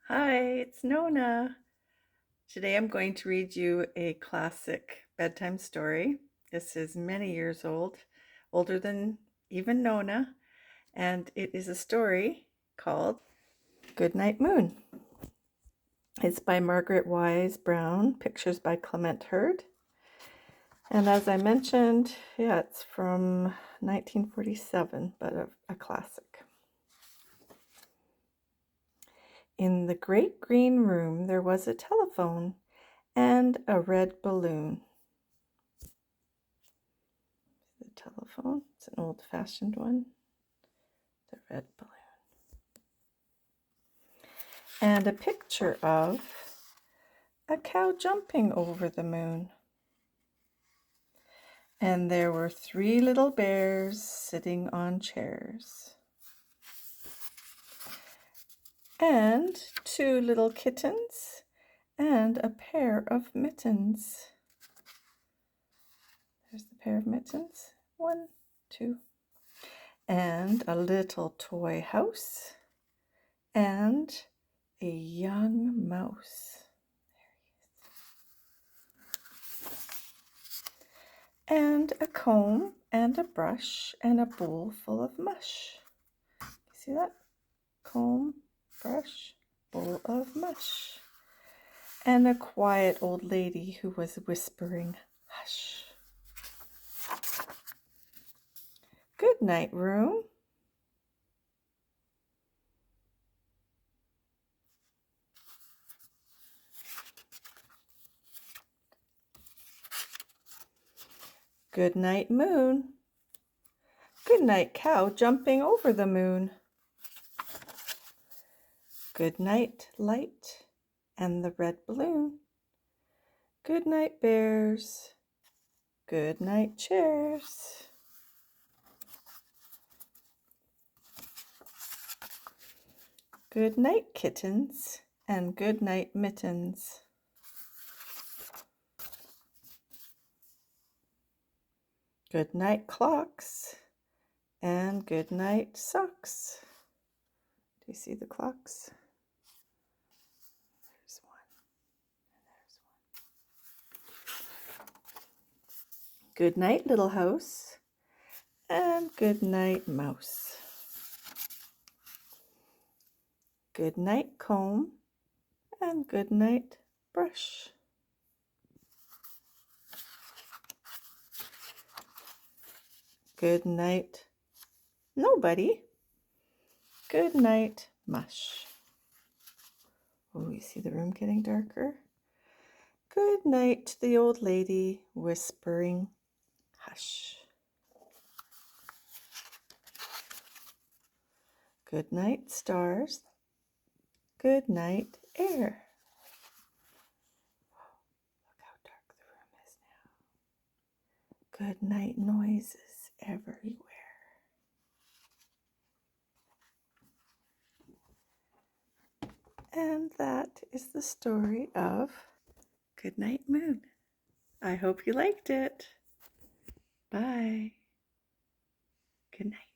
Hi, it's Nonna. Today I'm going to read you a classic bedtime story. This is many years old, older than even Nonna, and it is a story called Goodnight Moon. It's by Margaret Wise Brown, pictures by Clement Hurd. And as I mentioned, it's from 1947, but a classic. In the great green room there was a telephone and a red balloon. The telephone, it's an old-fashioned one. The red balloon. And a picture of a cow jumping over the moon. And there were 3 little bears sitting on chairs. And 2 little kittens and a pair of mittens. There's the pair of mittens. 1, 2. And a little toy house and a young mouse. And a comb and a brush and a bowl full of mush. You see that? Comb, brush, bowl of mush. And a quiet old lady who was whispering, hush. Good night, room. Good night, moon. Good night, cow jumping over the moon. Good night, light and the red balloon. Good night, bears. Good night, chairs. Good night, kittens, and good night, mittens. Good night, clocks, and good night, socks. Do you see the clocks? There's one, and there's one. Good night, little house, and good night, mouse. Good night, comb, and good night, brush. Good night, nobody. Good night, mush. Oh, you see the room getting darker? Good night to the old lady whispering, hush. Good night, stars. Good night, air. Look how dark the room is now. Good night, noises everywhere. And that is the story of Goodnight Moon. I hope you liked it. Bye. Good night.